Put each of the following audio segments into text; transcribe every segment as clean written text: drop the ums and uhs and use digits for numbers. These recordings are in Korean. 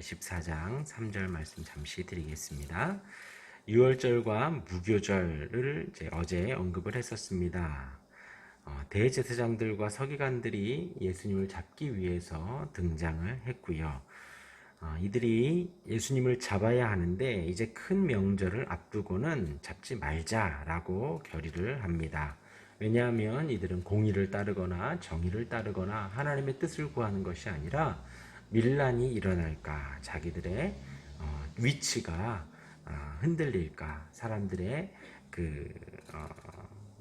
14장 3절 말씀 잠시 드리겠습니다. 유월절과 무교절을 어제 언급을 했었습니다. 대제사장들과 서기관들이 예수님을 잡기 위해서 등장을 했고요. 이들이 예수님을 잡아야 하는데 이제 큰 명절을 앞두고는 잡지 말자라고 결의를 합니다. 왜냐하면 이들은 공의를 따르거나 정의를 따르거나 하나님의 뜻을 구하는 것이 아니라 밀란이 일어날까, 자기들의 위치가 흔들릴까, 사람들의 그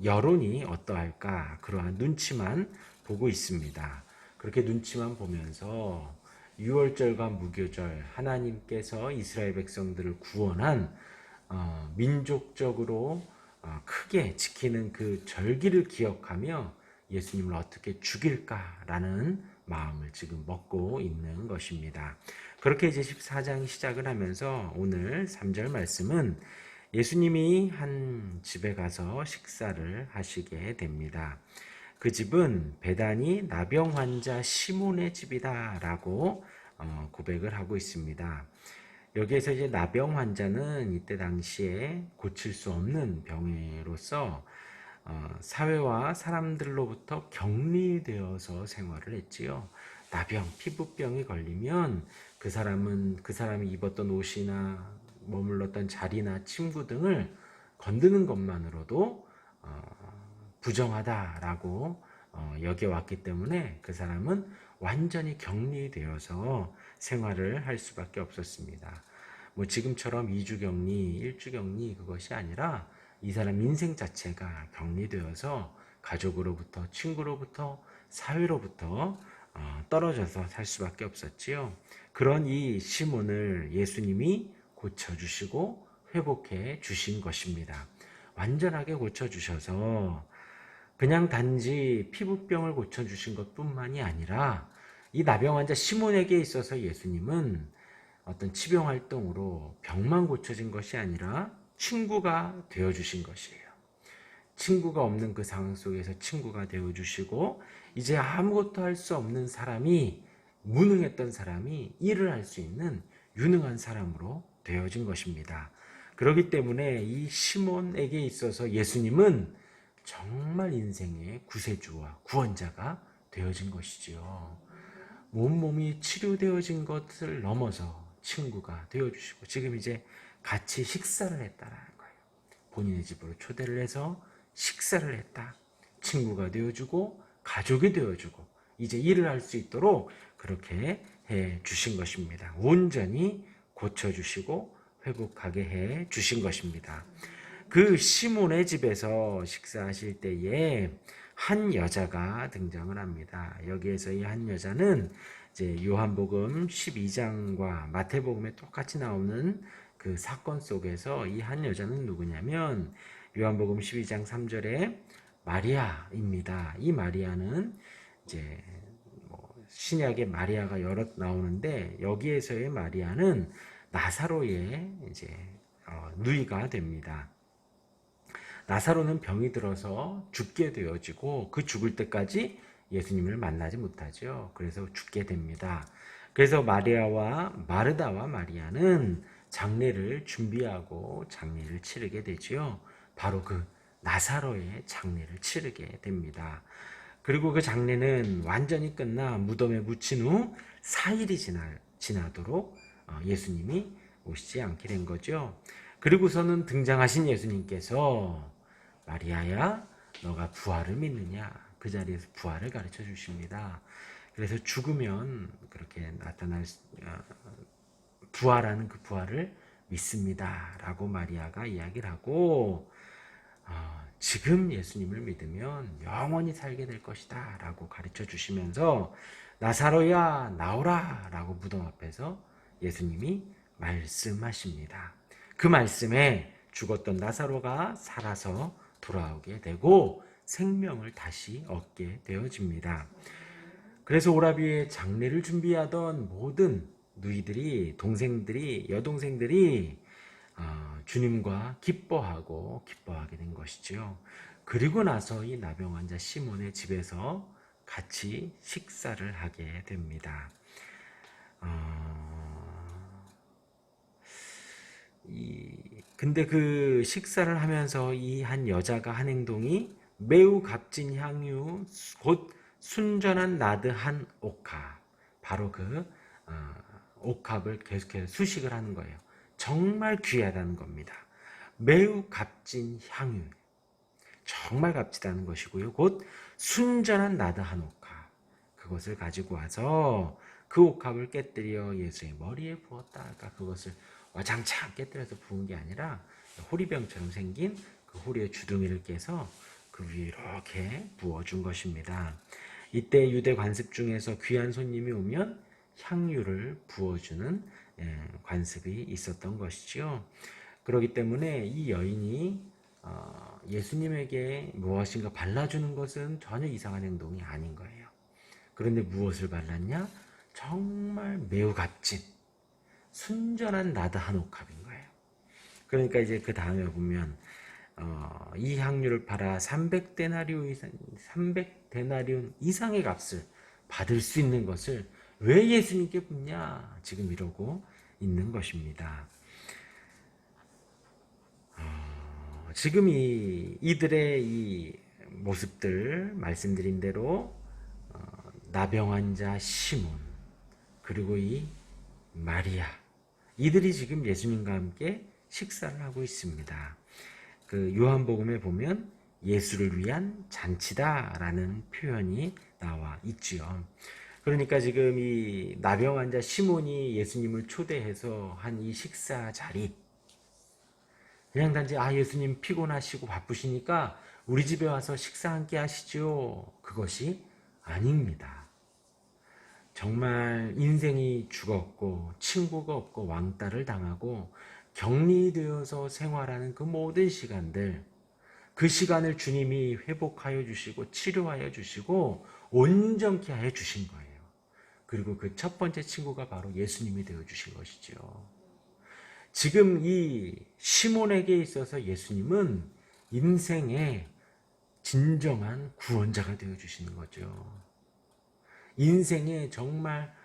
여론이 어떠할까, 그러한 눈치만 보고 있습니다. 그렇게 눈치만 보면서 유월절과 무교절, 하나님께서 이스라엘 백성들을 구원한 민족적으로 크게 지키는 그 절기를 기억하며 예수님을 어떻게 죽일까라는 마음을 지금 먹고 있는 것입니다. 그렇게 이제 14장이 시작을 하면서 오늘 3절 말씀은 예수님이 한 집에 가서 식사를 하시게 됩니다. 그 집은 베다니 나병 환자 시몬의 집이다라고 고백을 하고 있습니다. 여기에서 이제 나병 환자는 이때 당시에 고칠 수 없는 병으로서 사회와 사람들로부터 격리되어서 생활을 했지요. 나병, 피부병이 걸리면 그 사람이 입었던 옷이나 머물렀던 자리나 침구 등을 건드는 것만으로도 부정하다라고 여겨왔기 때문에 그 사람은 완전히 격리되어서 생활을 할 수밖에 없었습니다. 뭐 지금처럼 2주 격리, 1주 격리 그것이 아니라 이 사람 인생 자체가 격리되어서 가족으로부터, 친구로부터, 사회로부터 떨어져서 살 수밖에 없었지요. 그런 이 시몬을 예수님이 고쳐주시고 회복해 주신 것입니다. 완전하게 고쳐주셔서 그냥 단지 피부병을 고쳐주신 것뿐만이 아니라 이 나병 환자 시몬에게 있어서 예수님은 어떤 치병 활동으로 병만 고쳐진 것이 아니라 친구가 되어주신 것이에요. 친구가 없는 그 상황 속에서 친구가 되어주시고 이제 아무것도 할 수 없는 사람이, 무능했던 사람이 일을 할 수 있는 유능한 사람으로 되어진 것입니다. 그렇기 때문에 이 시몬에게 있어서 예수님은 정말 인생의 구세주와 구원자가 되어진 것이지요. 몸이 치료되어진 것을 넘어서 친구가 되어주시고 지금 이제 같이 식사를 했다라는 거예요. 본인의 집으로 초대를 해서 식사를 했다. 친구가 되어주고 가족이 되어주고 이제 일을 할 수 있도록 그렇게 해 주신 것입니다. 온전히 고쳐주시고 회복하게 해 주신 것입니다. 그 시몬의 집에서 식사하실 때에 한 여자가 등장을 합니다. 여기에서 이 한 여자는 이제 요한복음 12장과 마태복음에 똑같이 나오는 그 사건 속에서 이 한 여자는 누구냐면 요한복음 12장 3절에 마리아입니다. 이 마리아는 이제 신약에 마리아가 여러 나오는데 여기에서의 마리아는 나사로의 이제 누이가 됩니다. 나사로는 병이 들어서 죽게 되어지고 그 죽을 때까지 예수님을 만나지 못하죠. 그래서 죽게 됩니다. 그래서 마리아와 마르다와 마리아는 장례를 준비하고 장례를 치르게 되지요. 바로 그 나사로의 장례를 치르게 됩니다. 그리고 그 장례는 완전히 끝나 무덤에 묻힌 후 4일이 지나도록 예수님이 오시지 않게 된 거죠. 그리고서는 등장하신 예수님께서 마리아야, 너가 부활을 믿느냐? 그 자리에서 부활을 가르쳐 주십니다. 그래서 죽으면 그렇게 나타날 부활하는 그 부활을 믿습니다. 라고 마리아가 이야기를 하고 지금 예수님을 믿으면 영원히 살게 될 것이다. 라고 가르쳐 주시면서 나사로야 나오라. 라고 무덤 앞에서 예수님이 말씀하십니다. 그 말씀에 죽었던 나사로가 살아서 돌아오게 되고 생명을 다시 얻게 되어집니다. 그래서 오라비의 장례를 준비하던 모든 누이들이, 동생들이, 여동생들이 주님과 기뻐하게 된 것이지요. 그리고 나서 이 나병 환자 시몬의 집에서 같이 식사를 하게 됩니다. 근데 그 식사를 하면서 이 한 여자가 한 행동이 매우 값진 향유, 곧 순전한 나드한 옥합. 바로 그 옥합을 계속해서 수식을 하는 거예요. 정말 귀하다는 겁니다. 매우 값진 향유. 정말 값지다는 것이고요. 곧 순전한 나드한 옥합. 그것을 가지고 와서 그 옥합을 깨뜨려 예수의 머리에 부었다. 그러니까 그것을 와장창 깨뜨려서 부은 게 아니라 호리병처럼 생긴 그 호리의 주둥이를 깨서 그 위에 이렇게 부어준 것입니다. 이때 유대 관습 중에서 귀한 손님이 오면 향유를 부어주는 관습이 있었던 것이죠. 그렇기 때문에 이 여인이 예수님에게 무엇인가 발라주는 것은 전혀 이상한 행동이 아닌 거예요. 그런데 무엇을 발랐냐? 정말 매우 값진 순전한 나드한 옥합인 거예요. 그러니까 이제 그 다음에 보면 이 향유를 팔아 300데나리온 이상의 값을 받을 수 있는 것을 왜 예수님께 묻냐? 지금 이러고 있는 것입니다. 지금 이들의 이 모습들 말씀드린 대로 나병 환자 시몬 그리고 이 마리아 이들이 지금 예수님과 함께 식사를 하고 있습니다. 그 요한복음에 보면 예수를 위한 잔치다라는 표현이 나와 있지요. 그러니까 지금 이 나병 환자 시몬이 예수님을 초대해서 한 이 식사 자리 그냥 단지 예수님 피곤하시고 바쁘시니까 우리 집에 와서 식사 함께 하시죠. 그것이 아닙니다. 정말 인생이 죽었고 친구가 없고 왕따를 당하고 격리되어서 생활하는 그 모든 시간들 그 시간을 주님이 회복하여 주시고 치료하여 주시고 온전케 하여 주신 거예요. 그리고 그 첫 번째 친구가 바로 예수님이 되어 주신 것이죠. 지금 이 시몬에게 있어서 예수님은 인생의 진정한 구원자가 되어 주시는 거죠. 인생에 정말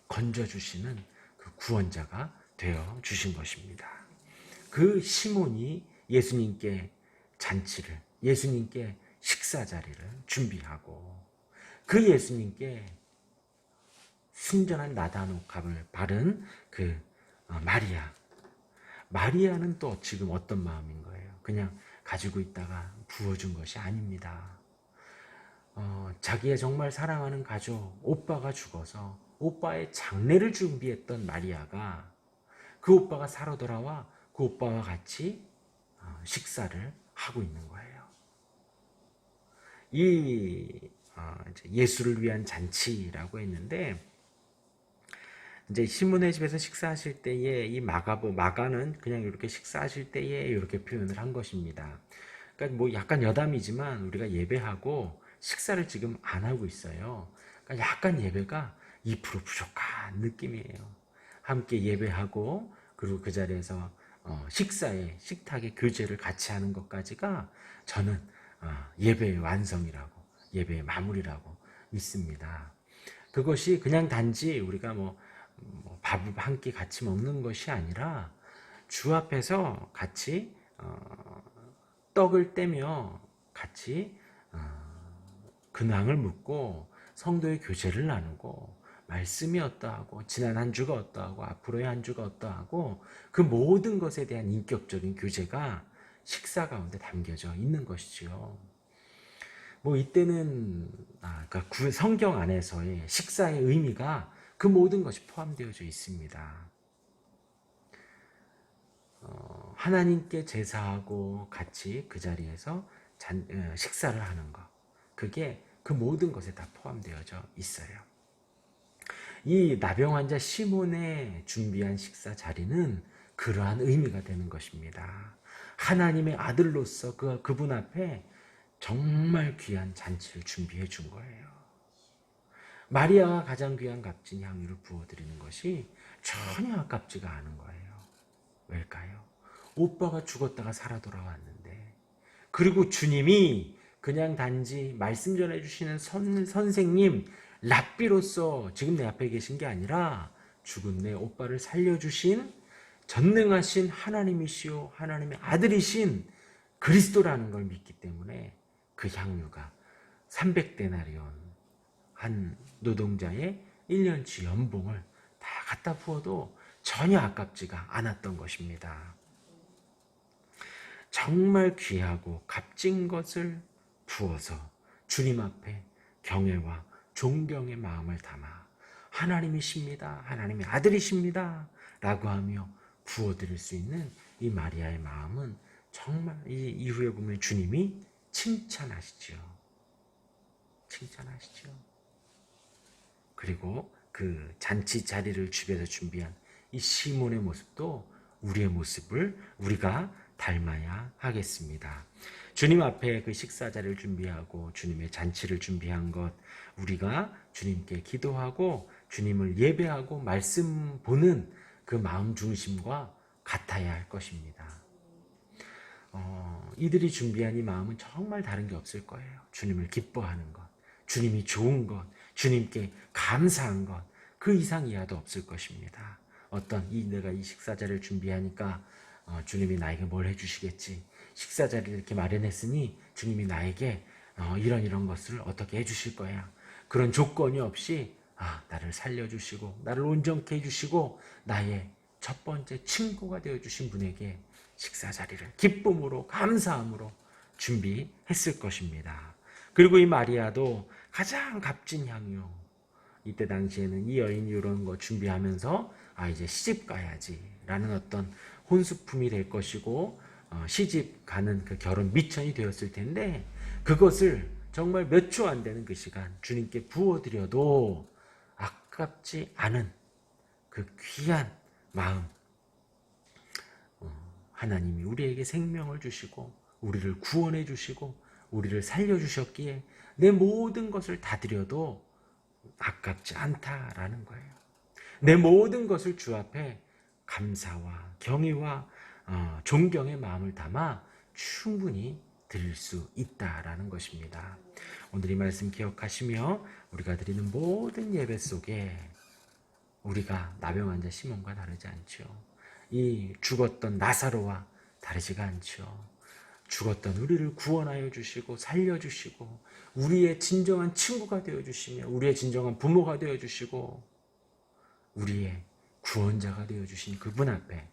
건져주시는 그 구원자가 되어 주신 것입니다. 그 시몬이 예수님께 잔치를, 예수님께 식사 자리를 준비하고 그 예수님께 순전한 나단 옥합을 바른 그 마리아. 마리아는 또 지금 어떤 마음인 거예요? 그냥 가지고 있다가 부어준 것이 아닙니다. 자기의 정말 사랑하는 가족, 오빠가 죽어서 오빠의 장례를 준비했던 마리아가 그 오빠가 살아 돌아와 그 오빠와 같이 식사를 하고 있는 거예요. 이 예수를 위한 잔치라고 했는데 이제 시몬의 집에서 식사하실 때에 이 마가는 그냥 이렇게 식사하실 때에 이렇게 표현을 한 것입니다. 그러니까 뭐 약간 여담이지만 우리가 예배하고 식사를 지금 안 하고 있어요. 그러니까 약간 예배가 2% 부족한 느낌이에요. 함께 예배하고 그리고 그 자리에서 식탁의 교제를 같이 하는 것까지가 저는 예배의 완성이라고 예배의 마무리라고 믿습니다. 그것이 그냥 단지 우리가 밥을 한 끼 같이 먹는 것이 아니라 주 앞에서 같이 떡을 떼며 같이 근황을 묻고 성도의 교제를 나누고 말씀이 어떠하고 지난 한 주가 어떠하고 앞으로의 한 주가 어떠하고 그 모든 것에 대한 인격적인 교제가 식사 가운데 담겨져 있는 것이지요. 이때는 그러니까 성경 안에서의 식사의 의미가 그 모든 것이 포함되어져 있습니다. 하나님께 제사하고 같이 그 자리에서 식사를 하는 것, 그게 그 모든 것에 다 포함되어져 있어요. 이 나병 환자 시몬의 준비한 식사 자리는 그러한 의미가 되는 것입니다. 하나님의 아들로서 그분 앞에 정말 귀한 잔치를 준비해 준 거예요. 마리아가 가장 귀한 값진 향유를 부어드리는 것이 전혀 아깝지가 않은 거예요. 왜일까요? 오빠가 죽었다가 살아 돌아왔는데, 그리고 주님이 그냥 단지 말씀 전해주시는 선생님 랍비로서 지금 내 앞에 계신 게 아니라 죽은 내 오빠를 살려주신 전능하신 하나님이시오 하나님의 아들이신 그리스도라는 걸 믿기 때문에 그 향유가 300데나리온 한 노동자의 1년치 연봉을 다 갖다 부어도 전혀 아깝지가 않았던 것입니다. 정말 귀하고 값진 것을 부어서 주님 앞에 경외와 존경의 마음을 담아 하나님이십니다. 하나님의 아들이십니다. 라고 하며 부어드릴 수 있는 이 마리아의 마음은 정말 이 이후에 보면 주님이 칭찬하시죠. 칭찬하시죠. 그리고 그 잔치 자리를 집에서 준비한 이 시몬의 모습도 우리의 모습을 우리가 닮아야 하겠습니다. 주님 앞에 그 식사 자리를 준비하고 주님의 잔치를 준비한 것, 우리가 주님께 기도하고 주님을 예배하고 말씀 보는 그 마음 중심과 같아야 할 것입니다. 이들이 준비한 이 마음은 정말 다른 게 없을 거예요. 주님을 기뻐하는 것, 주님이 좋은 것, 주님께 감사한 것, 그 이상 이하도 없을 것입니다. 내가 이 식사 자리를 준비하니까 주님이 나에게 뭘 해주시겠지. 식사 자리를 이렇게 마련했으니 주님이 나에게 이런 것을 어떻게 해주실 거야. 그런 조건이 없이 나를 살려주시고 나를 온전케 해주시고 나의 첫 번째 친구가 되어주신 분에게 식사 자리를 기쁨으로 감사함으로 준비했을 것입니다. 그리고 이 마리아도 가장 값진 향유, 이때 당시에는 이 여인이 이런 거 준비하면서 이제 시집 가야지 라는 어떤 혼수품이 될 것이고 시집 가는 그 결혼 미천이 되었을 텐데, 그것을 정말 몇 초 안 되는 그 시간 주님께 부어드려도 아깝지 않은 그 귀한 마음, 하나님이 우리에게 생명을 주시고 우리를 구원해 주시고 우리를 살려주셨기에 내 모든 것을 다 드려도 아깝지 않다라는 거예요. 내 모든 것을 주 앞에 감사와 경의와 존경의 마음을 담아 충분히 드릴 수 있다라는 것입니다. 오늘 이 말씀 기억하시며 우리가 드리는 모든 예배 속에 우리가 나병 환자 시몬과 다르지 않죠. 이 죽었던 나사로와 다르지가 않죠. 죽었던 우리를 구원하여 주시고 살려주시고 우리의 진정한 친구가 되어주시며 우리의 진정한 부모가 되어주시고 우리의 구원자가 되어주신 그분 앞에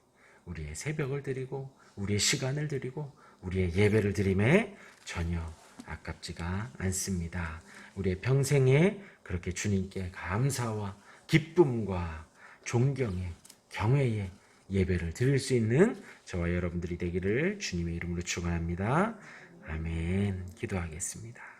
우리의 새벽을 드리고 우리의 시간을 드리고 우리의 예배를 드림에 전혀 아깝지가 않습니다. 우리의 평생에 그렇게 주님께 감사와 기쁨과 존경의 경외의 예배를 드릴 수 있는 저와 여러분들이 되기를 주님의 이름으로 축원합니다. 아멘. 기도하겠습니다.